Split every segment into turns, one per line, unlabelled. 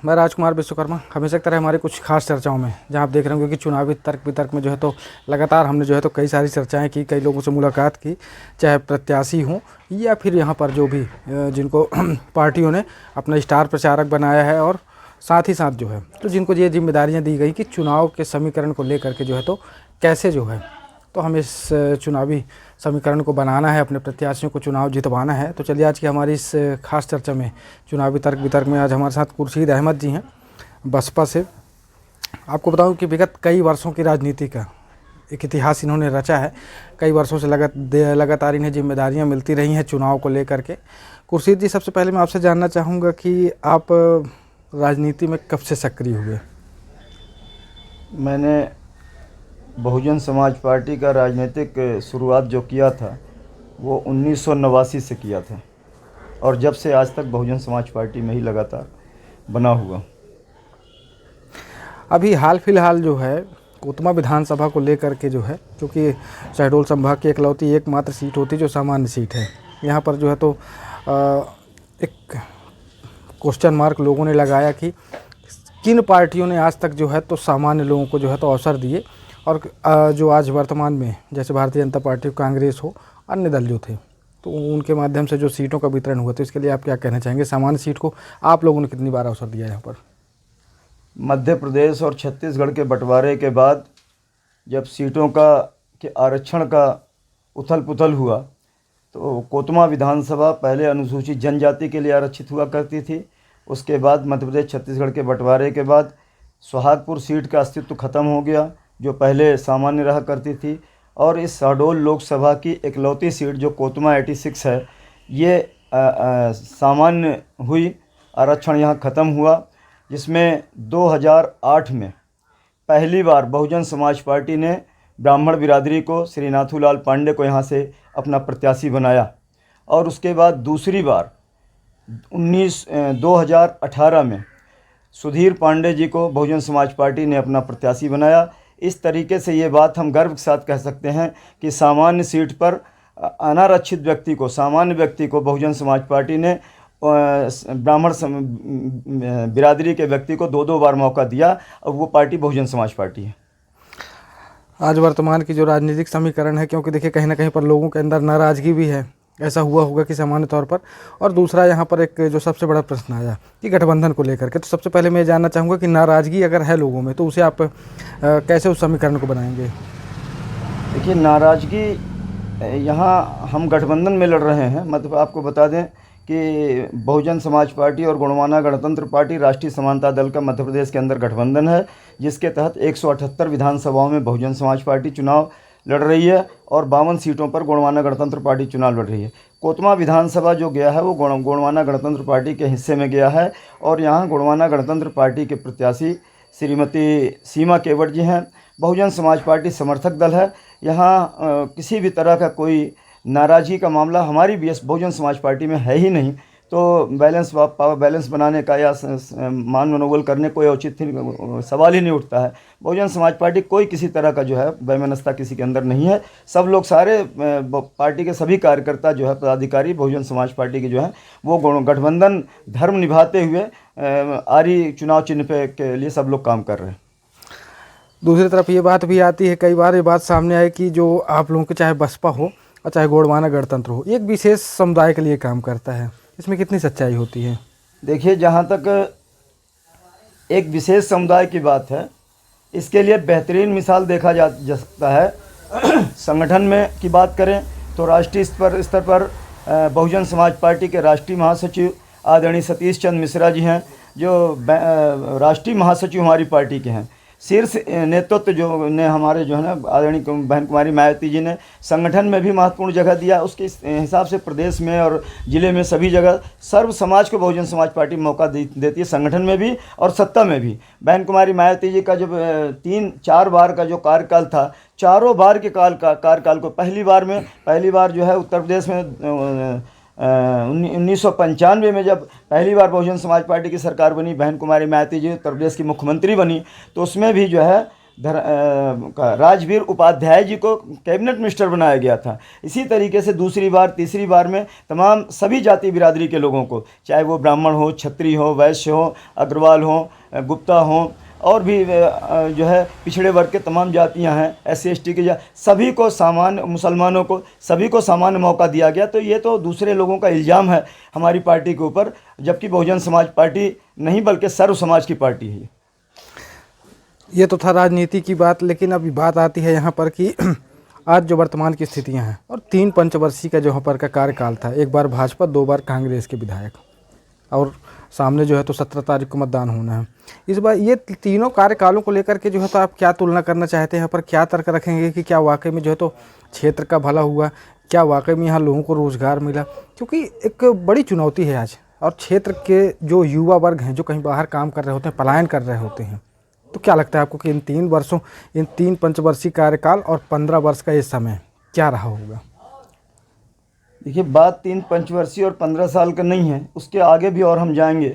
मैं राजकुमार विश्वकर्मा। हमेशा की तरह हमारी कुछ खास चर्चाओं में, जहां आप देख रहे होंगे कि चुनावी तर्क वितर्क में जो है तो लगातार हमने जो है तो कई सारी चर्चाएं की, कई लोगों से मुलाकात की, चाहे प्रत्याशी हों या फिर यहाँ पर जो भी जिनको पार्टियों ने अपना स्टार प्रचारक बनाया है, और साथ ही साथ जो है तो जिनको ये जिम्मेदारियाँ दी गई कि चुनाव के समीकरण को लेकर के जो है तो कैसे जो है तो हमें इस चुनावी समीकरण को बनाना है, अपने प्रत्याशियों को चुनाव जितवाना है। तो चलिए आज की हमारी इस खास चर्चा में, चुनावी तर्क वितर्क में, आज हमारे साथ खुर्शीद अहमद जी हैं बसपा से। आपको बताऊं कि विगत कई वर्षों की राजनीति का एक इतिहास इन्होंने रचा है। कई वर्षों से लगातार इन्हें जिम्मेदारियां मिलती रही हैं चुनाव को लेकर के। खुर्शीद जी, सबसे पहले मैं आपसे जानना चाहूँगा कि आप राजनीति में कब से सक्रिय हुए?
मैंने बहुजन समाज पार्टी का राजनीतिक शुरुआत जो किया था वो 1989 से किया था, और जब से आज तक बहुजन समाज पार्टी में ही लगातार बना हुआ।
अभी हाल फिलहाल जो है कोतमा विधानसभा को लेकर के जो है, क्योंकि शहडोल संभाग की एकलौती एकमात्र सीट होती जो सामान्य सीट है, यहाँ पर जो है तो एक क्वेश्चन मार्क लोगों ने लगाया कि किन पार्टियों ने आज तक जो है तो सामान्य लोगों को जो है तो अवसर दिए, और जो आज वर्तमान में जैसे भारतीय जनता पार्टी, कांग्रेस हो, अन्य दल जो थे, तो उनके माध्यम से जो सीटों का वितरण हुआ, तो इसके लिए आप क्या कहना चाहेंगे? सामान्य सीट को आप लोगों ने कितनी बार अवसर दिया यहाँ पर?
मध्य प्रदेश और छत्तीसगढ़ के बंटवारे के बाद जब सीटों के आरक्षण का उथल पुथल हुआ, तो कोतमा विधानसभा पहले अनुसूचित जनजाति के लिए आरक्षित हुआ करती थी। उसके बाद मध्य प्रदेश छत्तीसगढ़ के बंटवारे के बाद सोहागपुर सीट का अस्तित्व खत्म हो गया, जो पहले सामान्य रहा करती थी, और इस शहडोल लोकसभा की इकलौती सीट जो कोतमा 86 है, ये सामान्य हुई, आरक्षण यहाँ ख़त्म हुआ, जिसमें 2008 में पहली बार बहुजन समाज पार्टी ने ब्राह्मण बिरादरी को, श्री नाथूलाल पांडे को यहाँ से अपना प्रत्याशी बनाया। और उसके बाद दूसरी बार 2018 में सुधीर पांडे जी को बहुजन समाज पार्टी ने अपना प्रत्याशी बनाया। इस तरीके से ये बात हम गर्व के साथ कह सकते हैं कि सामान्य सीट पर अनारक्षित व्यक्ति को, सामान्य व्यक्ति को बहुजन समाज पार्टी ने ब्राह्मण बिरादरी के व्यक्ति को 2-2 बार मौका दिया, और वो पार्टी बहुजन समाज पार्टी है।
आज वर्तमान की जो राजनीतिक समीकरण है, क्योंकि देखिए कहीं ना कहीं पर लोगों के अंदर नाराज़गी भी है, ऐसा हुआ होगा कि सामान्य तौर पर, और दूसरा यहाँ पर एक जो सबसे बड़ा प्रश्न आया कि गठबंधन को लेकर के। तो सबसे पहले मैं जानना चाहूँगा कि नाराज़गी अगर है लोगों में, तो उसे आप कैसे उस समीकरण को बनाएंगे?
देखिए, नाराज़गी यहाँ हम गठबंधन में लड़ रहे हैं। मतलब आपको बता दें कि बहुजन समाज पार्टी और गुणवाना गणतंत्र पार्टी राष्ट्रीय समानता दल का मध्य प्रदेश के अंदर गठबंधन है, जिसके तहत 178 विधानसभाओं में बहुजन समाज पार्टी चुनाव लड़ रही है, और 52 सीटों पर गुणवाना गणतंत्र पार्टी चुनाव लड़ रही है। कोतमा विधानसभा जो गया है वो गुणवाना गणतंत्र पार्टी के हिस्से में गया है, और यहाँ गुणवाना गणतंत्र पार्टी के प्रत्याशी श्रीमती सीमा केवट जी हैं। बहुजन समाज पार्टी समर्थक दल है। यहाँ किसी भी तरह का कोई नाराज़गी का मामला हमारी बहुजन समाज पार्टी में है ही नहीं। तो पावर बैलेंस बनाने का या मान मनोबल करने कोई औचित्य सवाल ही नहीं उठता है। बहुजन समाज पार्टी कोई किसी तरह का जो है वैमनस्यता किसी के अंदर नहीं है। सब लोग, सारे पार्टी के सभी कार्यकर्ता जो है, पदाधिकारी बहुजन समाज पार्टी के जो है वो गठबंधन धर्म निभाते हुए आरी चुनाव चिन्ह पे के लिए सब लोग काम कर रहे हैं।
दूसरी तरफ ये बात भी आती है, कई बार ये बात सामने आई कि जो आप लोगों के, चाहे बसपा हो और चाहे गोंडवाना गणतंत्र हो, एक विशेष समुदाय के लिए काम करता है। इसमें कितनी सच्चाई होती है?
देखिए, जहाँ तक एक विशेष समुदाय की बात है, इसके लिए बेहतरीन मिसाल देखा जा सकता है। संगठन में की बात करें तो राष्ट्रीय स्तर पर बहुजन समाज पार्टी के राष्ट्रीय महासचिव आदरणीय सतीश चंद्र मिश्रा जी हैं, जो राष्ट्रीय महासचिव हमारी पार्टी के हैं। शीर्ष नेतृत्व जो ने हमारे जो है ना, आदरणीय बहन कुमारी मायावती जी ने संगठन में भी महत्वपूर्ण जगह दिया। उसके हिसाब से प्रदेश में और ज़िले में सभी जगह सर्व समाज को बहुजन समाज पार्टी मौका देती है, संगठन में भी और सत्ता में भी। बहन कुमारी मायावती जी का जब 3-4 बार का जो कार्यकाल था, चारों बार के कार्यकाल को पहली बार जो है उत्तर प्रदेश में 1995 में जब पहली बार बहुजन समाज पार्टी की सरकार बनी, बहन कुमारी मायावती जी उत्तर प्रदेश की मुख्यमंत्री बनी, तो उसमें भी जो है राजवीर उपाध्याय जी को कैबिनेट मिनिस्टर बनाया गया था। इसी तरीके से दूसरी बार तीसरी बार में तमाम सभी जाति बिरादरी के लोगों को, चाहे वो ब्राह्मण हो, क्षत्रिय हो, वैश्य हो, अग्रवाल हो, गुप्ता हो, और भी जो है पिछड़े वर्ग के तमाम जातियां हैं, SC ST के सभी को सामान्य, मुसलमानों को सभी को सामान्य मौका दिया गया। तो ये तो दूसरे लोगों का इल्ज़ाम है हमारी पार्टी के ऊपर, जबकि बहुजन समाज पार्टी नहीं बल्कि सर्व समाज की पार्टी है।
ये तो था राजनीति की बात, लेकिन अभी बात आती है यहाँ पर कि आज जो वर्तमान की स्थितियाँ हैं और 3 पंचवर्षीय का जो यहाँ पर का कार्यकाल था, एक बार भाजपा 2 बार कांग्रेस के विधायक, और सामने जो है तो 17 तारीख को मतदान होना है। इस बार ये तीनों कार्यकालों को लेकर के जो है तो आप क्या तुलना करना चाहते हैं, यहाँ पर क्या तर्क रखेंगे कि क्या वाकई में जो है तो क्षेत्र का भला हुआ, क्या वाकई में यहाँ लोगों को रोज़गार मिला? क्योंकि एक बड़ी चुनौती है आज, और क्षेत्र के जो युवा वर्ग हैं जो कहीं बाहर काम कर रहे होते हैं, पलायन कर रहे होते हैं, तो क्या लगता है आपको कि इन 3 पंचवर्षीय कार्यकाल और 15 वर्ष का ये समय क्या रहा होगा?
देखिए, बात 3 पंचवर्षीय और 15 साल का नहीं है, उसके आगे भी और हम जाएंगे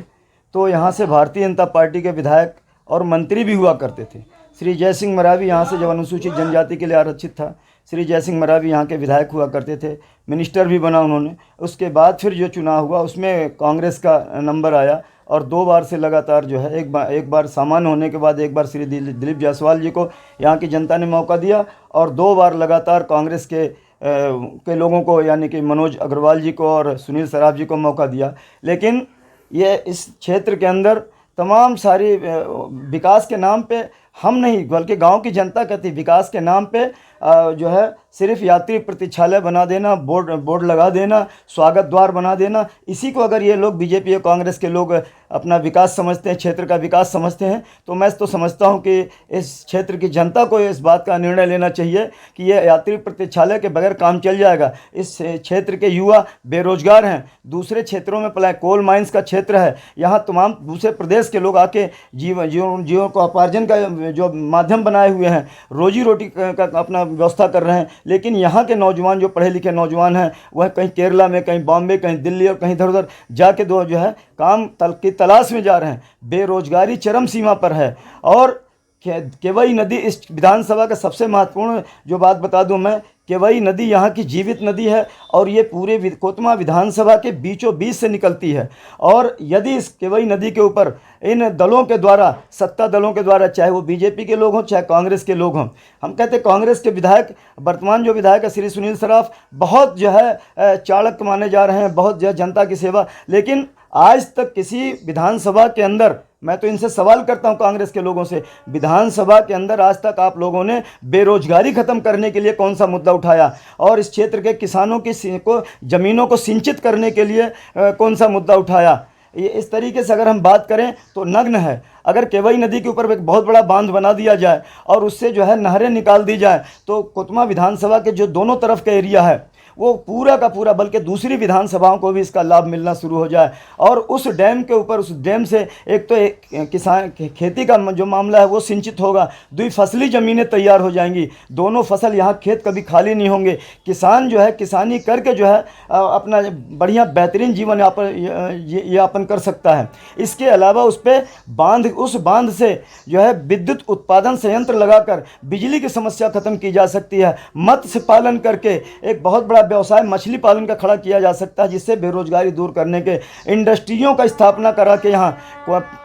तो यहाँ से भारतीय जनता पार्टी के विधायक और मंत्री भी हुआ करते थे। श्री जयसिंह मरावी यहाँ से जब अनुसूचित जनजाति के लिए आरक्षित था, श्री जयसिंह मरावी यहाँ के विधायक हुआ करते थे, मिनिस्टर भी बना उन्होंने। उसके बाद फिर जो चुनाव हुआ उसमें कांग्रेस का नंबर आया, और 2 बार से लगातार जो है, एक बार सामान्य होने के बाद एक बार श्री दिलीप जायसवाल जी को यहाँ की जनता ने मौका दिया, और 2 बार लगातार कांग्रेस के लोगों को, यानी कि मनोज अग्रवाल जी को और सुनील सराफ जी को मौका दिया। लेकिन ये इस क्षेत्र के अंदर तमाम सारी विकास के नाम पे हम नहीं बल्कि गांव की जनता कहती, विकास के नाम पे जो है सिर्फ यात्री प्रतीक्षालय बना देना, बोर्ड लगा देना, स्वागत द्वार बना देना, इसी को अगर ये लोग बीजेपी और कांग्रेस के लोग अपना विकास समझते हैं, क्षेत्र का विकास समझते हैं, तो मैं तो समझता हूँ कि इस क्षेत्र की जनता को इस बात का निर्णय लेना चाहिए कि ये यात्री प्रतीक्षालय के बगैर काम चल जाएगा। इस क्षेत्र के युवा बेरोजगार हैं, दूसरे क्षेत्रों में पलायन, कोल माइंस का क्षेत्र है, यहाँ तमाम दूसरे प्रदेश के लोग आके जीवन को उपार्जन का जो माध्यम बनाए हुए हैं, रोजी रोटी का अपना व्यवस्था कर रहे हैं। लेकिन यहाँ के नौजवान, जो पढ़े लिखे नौजवान हैं, वह कहीं केरला में, कहीं बॉम्बे, कहीं दिल्ली और कहीं इधर उधर जाके जो है काम की तलाश में जा रहे हैं। बेरोजगारी चरम सीमा पर है। और केवई नदी इस विधानसभा का सबसे महत्वपूर्ण जो बात बता दूं मैं, केवई नदी यहाँ की जीवित नदी है, और ये पूरे कोतमा विधानसभा के बीचों बीच से निकलती है। और यदि इस केवई नदी के ऊपर इन दलों के द्वारा, सत्ता दलों के द्वारा, चाहे वो बीजेपी के लोग हों चाहे कांग्रेस के लोग हों, हम कहते हैं कांग्रेस के विधायक, वर्तमान जो विधायक है श्री सुनील सराफ, बहुत जो है चाणक्य माने जा रहे हैं, बहुत जो है जनता की सेवा, लेकिन आज तक किसी विधानसभा के अंदर, मैं तो इनसे सवाल करता हूं कांग्रेस के लोगों से, विधानसभा के अंदर आज तक आप लोगों ने बेरोजगारी खत्म करने के लिए कौन सा मुद्दा उठाया, और इस क्षेत्र के किसानों की ज़मीनों को सिंचित करने के लिए कौन सा मुद्दा उठाया? ये इस तरीके से अगर हम बात करें तो नग्न है। अगर केवई नदी के ऊपर एक बहुत बड़ा बांध बना दिया जाए और उससे जो है नहरें निकाल दी जाए, तो कोतमा विधानसभा के जो दोनों तरफ का एरिया है वो पूरा का पूरा, बल्कि दूसरी विधानसभाओं को भी इसका लाभ मिलना शुरू हो जाए। और उस डैम के ऊपर, उस डैम से एक तो किसान खेती का जो मामला है वो सिंचित होगा, द्विफसली ज़मीनें तैयार हो जाएंगी, दोनों फसल यहाँ खेत कभी खाली नहीं होंगे, किसान जो है किसानी करके जो है अपना बढ़िया बेहतरीन जीवन यापन कर सकता है। इसके अलावा उस बांध से जो है विद्युत उत्पादन संयंत्र लगाकर बिजली की समस्या खत्म की जा सकती है। मत्स्य पालन करके एक बहुत बड़ा व्यवसाय मछली पालन का खड़ा किया जा सकता है, जिससे बेरोजगारी दूर करने के इंडस्ट्रियों का स्थापना करा के, यहाँ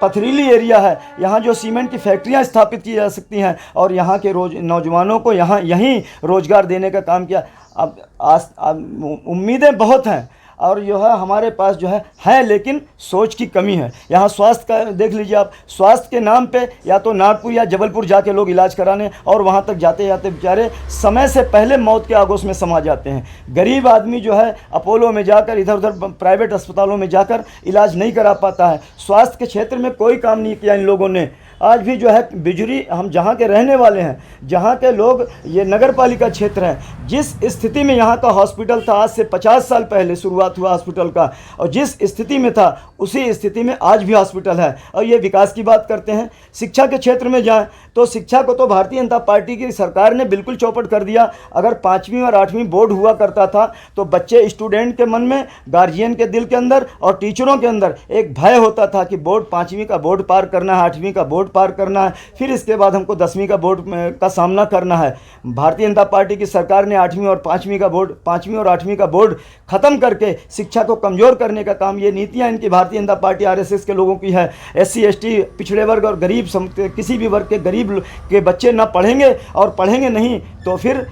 पथरीली एरिया है, यहाँ जो सीमेंट की फैक्ट्रियाँ स्थापित की जा सकती हैं, और यहाँ के नौजवानों को यहीं रोजगार देने का काम किया। अब उम्मीदें बहुत हैं, और जो है हमारे पास जो है लेकिन सोच की कमी है। यहाँ स्वास्थ्य का देख लीजिए आप, स्वास्थ्य के नाम पे या तो नागपुर या जबलपुर जाके लोग इलाज कराने, और वहाँ तक जाते जाते बेचारे समय से पहले मौत के आगोश में समा जाते हैं। गरीब आदमी जो है अपोलो में जाकर, इधर उधर प्राइवेट अस्पतालों में जाकर इलाज नहीं करा पाता है। स्वास्थ्य के क्षेत्र में कोई काम नहीं किया इन लोगों ने। आज भी जो है बिजली, हम जहाँ के रहने वाले हैं, जहाँ के लोग, ये नगर पालिका क्षेत्र है, जिस स्थिति में यहाँ का हॉस्पिटल था आज से 50 साल पहले शुरुआत हुआ हॉस्पिटल का, और जिस स्थिति में था उसी स्थिति में आज भी हॉस्पिटल है। और ये विकास की बात करते हैं। शिक्षा के क्षेत्र में जाएं तो शिक्षा को तो भारतीय जनता पार्टी की सरकार ने बिल्कुल चौपट कर दिया। अगर 5वीं और 8वीं बोर्ड हुआ करता था तो बच्चे, स्टूडेंट के मन में, गार्जियन के दिल के अंदर और टीचरों के अंदर एक भय होता था कि बोर्ड, 5वीं का बोर्ड पार करना है, 8वीं का बोर्ड बोर्ड पार करना है, फिर इसके बाद हमको 10वीं का बोर्ड का सामना करना है। भारतीय जनता पार्टी की सरकार ने 8वीं और 5वीं का बोर्ड 5वीं और 8वीं का बोर्ड ख़त्म करके शिक्षा को कमज़ोर करने का काम, ये नीतियाँ इनकी भारतीय जनता पार्टी आरएसएस के लोगों की है। SC ST पिछड़े वर्ग और गरीब किसी भी वर्ग के गरीब के बच्चे ना पढ़ेंगे, और पढ़ेंगे नहीं तो फिर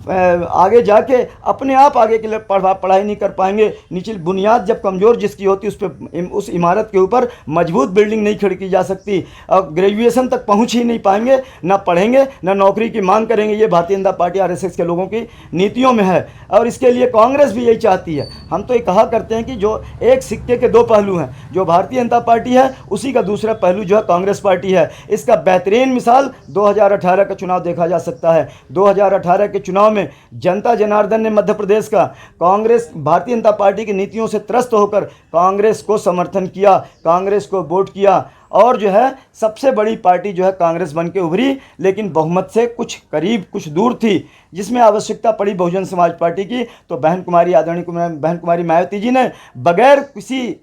आगे जाके अपने आप आगे के लिए पढ़ाई नहीं कर पाएंगे। निचली बुनियाद जब कमज़ोर जिसकी होती उस इमारत के ऊपर मजबूत बिल्डिंग नहीं खड़ी की जा सकती, और ग्रेजुएशन तक पहुंच ही नहीं पाएंगे, ना पढ़ेंगे ना नौकरी की मांग करेंगे। ये भारतीय जनता पार्टी आरएसएस के लोगों की नीतियों में है, और इसके लिए कांग्रेस भी यही चाहती है। हम तो ये कहा करते हैं कि जो एक सिक्के के दो पहलू हैं, जो भारतीय जनता पार्टी है उसी का दूसरा पहलू जो है कांग्रेस पार्टी है। इसका बेहतरीन मिसाल 2018 का चुनाव देखा जा सकता है। 2018 के चुनाव में जनता जनार्दन ने मध्य प्रदेश का कांग्रेस भारतीय जनता पार्टी की नीतियों से त्रस्त होकर कांग्रेस को समर्थन किया, कांग्रेस को वोट किया, और जो है सबसे बड़ी पार्टी जो है कांग्रेस बन के उभरी, लेकिन बहुमत से कुछ करीब कुछ दूर थी, जिसमें आवश्यकता पड़ी बहुजन समाज पार्टी की। तो आदरणीय बहन कुमारी मायावती जी ने बगैर किसी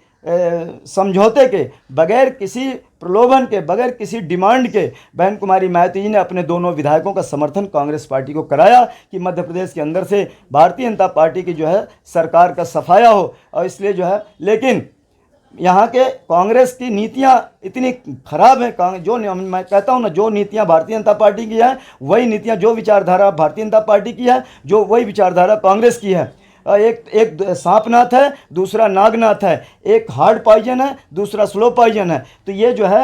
समझौते के, बगैर किसी प्रलोभन के, बगैर किसी डिमांड के बहन कुमारी मायावती जी ने अपने दोनों विधायकों का समर्थन कांग्रेस पार्टी को कराया कि मध्य प्रदेश के अंदर से भारतीय जनता पार्टी की जो है सरकार का सफाया हो। और इसलिए जो है, लेकिन यहाँ के कांग्रेस की नीतियाँ इतनी खराब हैं, जो मैं कहता हूँ ना, जो नीतियाँ भारतीय जनता पार्टी की है वही नीतियाँ, जो विचारधारा भारतीय जनता पार्टी की है जो वही विचारधारा कांग्रेस की है। एक सांपनाथ है, दूसरा नागनाथ है, एक हार्ड पॉइजन है, दूसरा स्लो पॉइजन है। तो ये जो है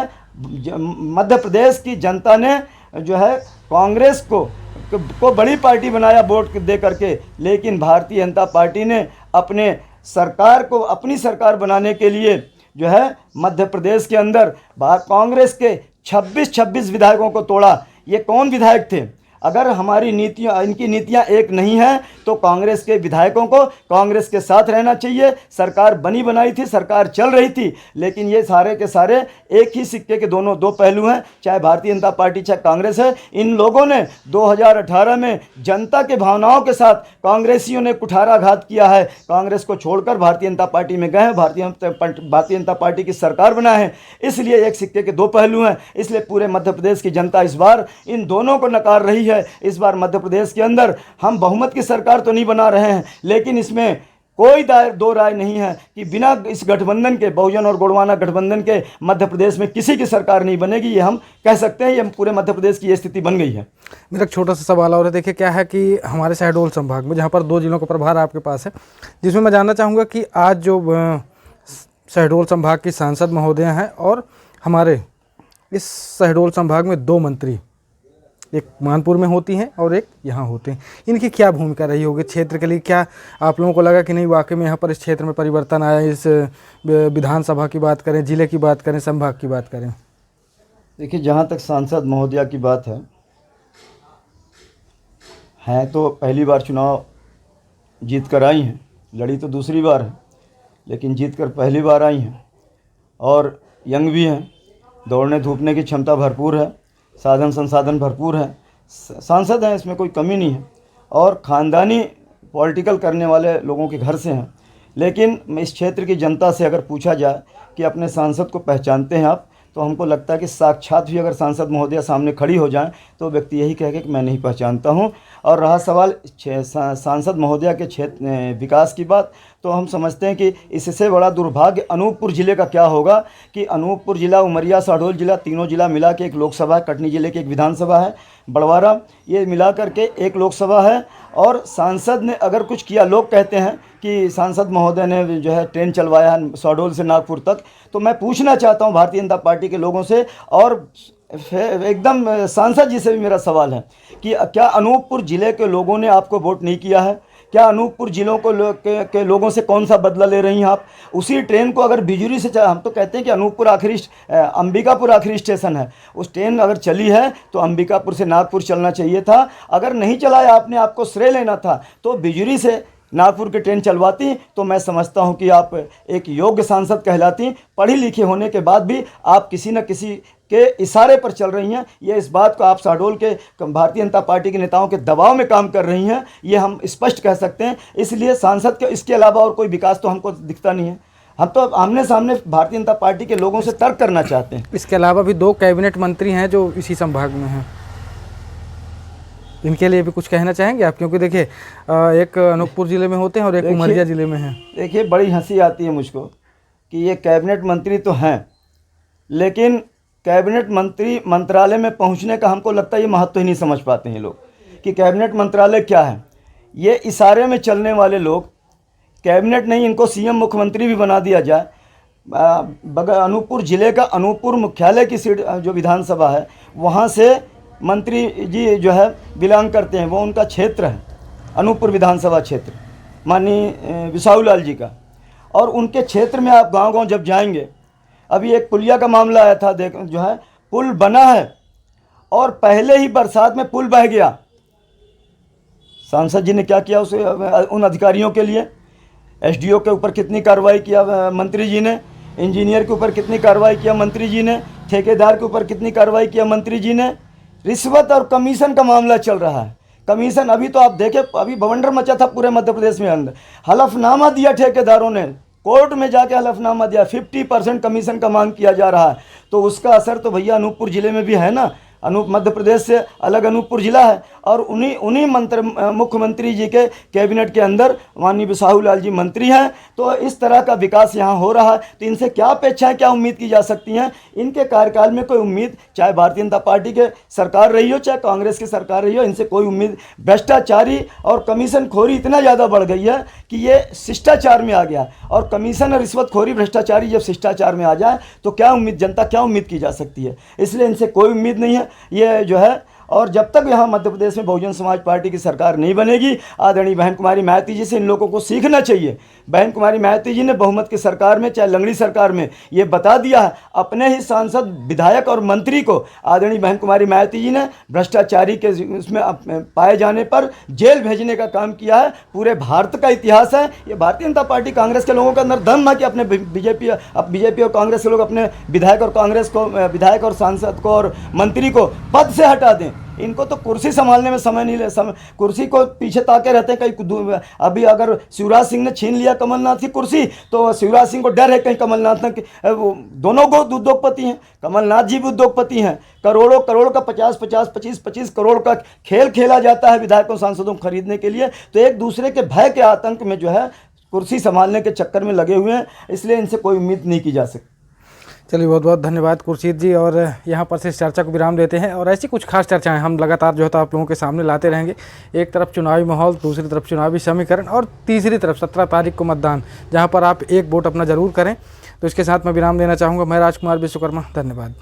मध्य प्रदेश की जनता ने जो है कांग्रेस को बड़ी पार्टी बनाया वोट दे करके, लेकिन भारतीय जनता पार्टी ने अपने सरकार को अपनी सरकार बनाने के लिए जो है मध्य प्रदेश के अंदर कांग्रेस के 26 विधायकों को तोड़ा। ये कौन विधायक थे? अगर हमारी नीतियाँ, इनकी नीतियाँ एक नहीं हैं तो कांग्रेस के विधायकों को कांग्रेस के साथ रहना चाहिए। सरकार बनी बनाई थी, सरकार चल रही थी, लेकिन ये सारे के सारे एक ही सिक्के के दो पहलू हैं, चाहे भारतीय जनता पार्टी चाहे कांग्रेस है। इन लोगों ने 2018 में जनता के भावनाओं के साथ कांग्रेसियों ने कुठाराघात किया है, कांग्रेस को छोड़कर भारतीय जनता पार्टी में गए हैं, भारतीय जनता पार्टी की सरकार बनाए हैं। इसलिए एक सिक्के के दो पहलू हैं, इसलिए पूरे मध्य प्रदेश की जनता इस बार इन दोनों को नकार रही है। इस बार मध्य प्रदेश के अंदर हम बहुमत की सरकार तो नहीं बना रहे हैं, लेकिन इसमें कोई दो राय नहीं है कि बिना इस गठबंधन के, बहुजन और गोंडवाना गठबंधन के, मध्य प्रदेश में किसी की सरकार नहीं बनेगी। ये हम कह सकते हैं, ये पूरे मध्य प्रदेश की ये स्थिति बन गई है।
मेरा एक छोटा सा सवाल और है, देखिए क्या है कि हमारे शहडोल संभाग में जहाँ पर 2 जिलों का प्रभार आपके पास है, जिसमें मैं जानना चाहूँगा कि आज जो शहडोल संभाग की सांसद महोदय हैं और हमारे इस शहडोल संभाग में 2 मंत्री, एक मानपुर में होती हैं और एक यहाँ होते हैं, इनकी क्या भूमिका रही होगी क्षेत्र के लिए? क्या आप लोगों को लगा कि नहीं वाकई में यहाँ पर इस क्षेत्र में परिवर्तन आया? इस विधानसभा की बात करें, जिले की बात करें, संभाग की बात करें।
देखिए, जहाँ तक सांसद महोदया की बात है तो पहली बार चुनाव जीत कर आई हैं, लड़ी तो दूसरी बार है, लेकिन जीत कर पहली बार आई हैं, और यंग भी हैं, दौड़ने धूपने की क्षमता भरपूर है, साधन संसाधन भरपूर है, सांसद हैं, इसमें कोई कमी नहीं है, और ख़ानदानी पॉलिटिकल करने वाले लोगों के घर से हैं। लेकिन इस क्षेत्र की जनता से अगर पूछा जाए कि अपने सांसद को पहचानते हैं आप, तो हमको लगता है कि साक्षात भी अगर सांसद महोदया सामने खड़ी हो जाएं तो व्यक्ति यही कहेगा कि मैं नहीं पहचानता हूं। और रहा सवाल सांसद महोदया के क्षेत्र विकास की बात, तो हम समझते हैं कि इससे बड़ा दुर्भाग्य अनूपपुर ज़िले का क्या होगा कि अनूपपुर ज़िला, उमरिया, शहडोल ज़िला, तीनों ज़िला मिला के एक लोकसभा है, कटनी ज़िले की एक विधानसभा है, बड़वारा, ये मिला करके एक लोकसभा है। और सांसद ने अगर कुछ किया, लोग कहते हैं कि सांसद महोदय ने जो है ट्रेन चलवाया है शहडोल से नागपुर तक, तो मैं पूछना चाहता हूं भारतीय जनता पार्टी के लोगों से, और एकदम सांसद जी से भी मेरा सवाल है कि क्या अनूपपुर ज़िले के लोगों ने आपको वोट नहीं किया है? क्या अनूपपुर ज़िलों को के लोगों से कौन सा बदला ले रही हैं आप? उसी ट्रेन को अगर बिजुरी से हम तो कहते हैं कि अनूपपुर अंबिकापुर आखिरी स्टेशन है, उस ट्रेन अगर चली है तो अंबिकापुर से नागपुर चलना चाहिए था। अगर नहीं चलाया, आपने आपको श्रेय लेना था, तो बिजुरी से नागपुर की ट्रेन चलवाती, तो मैं समझता हूं कि आप एक योग्य सांसद कहलाती। पढ़ी लिखी होने के बाद भी आप किसी न किसी के इशारे पर चल रही हैं। ये इस बात को आप शहडोल के भारतीय जनता पार्टी के नेताओं के दबाव में काम कर रही हैं, ये हम स्पष्ट कह सकते हैं। इसलिए सांसद के इसके अलावा और कोई विकास तो हमको दिखता नहीं है। हम तो आमने सामने भारतीय जनता पार्टी के लोगों से तर्क करना चाहते हैं।
इसके अलावा भी 2 कैबिनेट मंत्री हैं जो इसी संभाग में हैं, इनके लिए भी कुछ कहना चाहेंगे आप? क्योंकि देखिए एक अनूपपुर ज़िले में होते हैं और एक उमरिया ज़िले में हैं।
देखिए बड़ी हंसी आती है मुझको कि ये कैबिनेट मंत्री तो हैं, लेकिन कैबिनेट मंत्री मंत्रालय में पहुंचने का हमको लगता है ये महत्व ही नहीं समझ पाते हैं लोग कि कैबिनेट मंत्रालय क्या है। ये इशारे में चलने वाले लोग, कैबिनेट नहीं, इनको सीएम मुख्यमंत्री भी बना दिया जाए। अनूपपुर ज़िले का अनूपपुर मुख्यालय की सीट जो विधानसभा है वहाँ से मंत्री जी जो है बिलोंग करते हैं, वो उनका क्षेत्र है अनूपपुर विधानसभा क्षेत्र माननीय विसाहू लाल जी का। और उनके क्षेत्र में आप गांव-गांव जब जाएंगे, अभी एक पुलिया का मामला आया था, देख जो है पुल बना है और पहले ही बरसात में पुल बह गया। सांसद जी ने क्या किया उसे उन अधिकारियों के लिए? एसडीओ के ऊपर कितनी कार्रवाई किया मंत्री जी ने, इंजीनियर के ऊपर कितनी कार्रवाई किया मंत्री जी ने, ठेकेदार के ऊपर कितनी कार्रवाई किया मंत्री जी ने। रिश्वत और कमीशन का मामला चल रहा है। कमीशन अभी तो आप देखें, अभी बवंडर मचा था पूरे मध्य प्रदेश में। अंदर हलफनामा दिया ठेकेदारों ने, कोर्ट में जाके हलफनामा दिया, 50% कमीशन का मांग किया जा रहा है। तो उसका असर तो भैया अनूपपुर ज़िले में भी है ना। मध्य प्रदेश से अलग अनूपपुर ज़िला है और उन्हीं मुख्यमंत्री जी के कैबिनेट के अंदर माननीय विसाहू लाल जी मंत्री हैं। तो इस तरह का विकास यहाँ हो रहा है, तो इनसे क्या अपेक्षाएं, क्या उम्मीद की जा सकती हैं? इनके कार्यकाल में कोई उम्मीद, चाहे भारतीय जनता पार्टी के सरकार रही हो चाहे कांग्रेस की सरकार रही हो, इनसे कोई उम्मीद। भ्रष्टाचारी और कमीशन खोरी इतना ज़्यादा बढ़ गई है कि ये शिष्टाचार में आ गया। और कमीशन और रिश्वतखोरी, भ्रष्टाचारी जब शिष्टाचार में आ जाए तो क्या उम्मीद, जनता क्या उम्मीद की जा सकती है? इसलिए इनसे कोई उम्मीद नहीं है ये जो है। और जब तक यहाँ मध्य प्रदेश में बहुजन समाज पार्टी की सरकार नहीं बनेगी, आदरणीय बहन कुमारी मायावती जी से इन लोगों को सीखना चाहिए। बहन कुमारी मायावती जी ने बहुमत की सरकार में, चाहे लंगड़ी सरकार में, ये बता दिया है अपने ही सांसद, विधायक और मंत्री को। आदरणीय बहन कुमारी मायावती जी ने भ्रष्टाचारी के उसमें पाए जाने पर जेल भेजने का काम किया है। पूरे भारत का इतिहास है। ये भारतीय जनता पार्टी, कांग्रेस के लोगों के अंदर दम है कि अपने बीजेपी और कांग्रेस के लोग अपने विधायक और कांग्रेस को, विधायक और सांसद को और मंत्री को पद से हटा दें। इनको तो कुर्सी संभालने में समय नहीं ले, कुर्सी को पीछे ताके रहते हैं कहीं। अभी अगर शिवराज सिंह ने छीन लिया कमलनाथ की कुर्सी, तो शिवराज सिंह को डर है कहीं कमलनाथ ने, दोनों को उद्योगपति हैं, कमलनाथ जी भी उद्योगपति हैं। करोड़ों करोड़ का 50-50, 25-25 करोड़ का खेल खेला जाता है विधायकों सांसदों को खरीदने के लिए। तो एक दूसरे के भय के आतंक में जो है कुर्सी संभालने के चक्कर में लगे हुए हैं, इसलिए इनसे कोई उम्मीद नहीं की जा सकती।
चलिए, बहुत बहुत धन्यवाद खुर्शीद जी। और यहाँ पर से इस चर्चा को विराम देते हैं और ऐसी कुछ खास चर्चाएं हम लगातार जो है तो आप लोगों के सामने लाते रहेंगे। एक तरफ चुनावी माहौल, दूसरी तरफ चुनावी समीकरण और तीसरी तरफ 17 तारीख को मतदान, जहाँ पर आप एक वोट अपना ज़रूर करें। तो इसके साथ मैं विराम देना चाहूँगा। मैं राजकुमार विश्वकर्मा, धन्यवाद।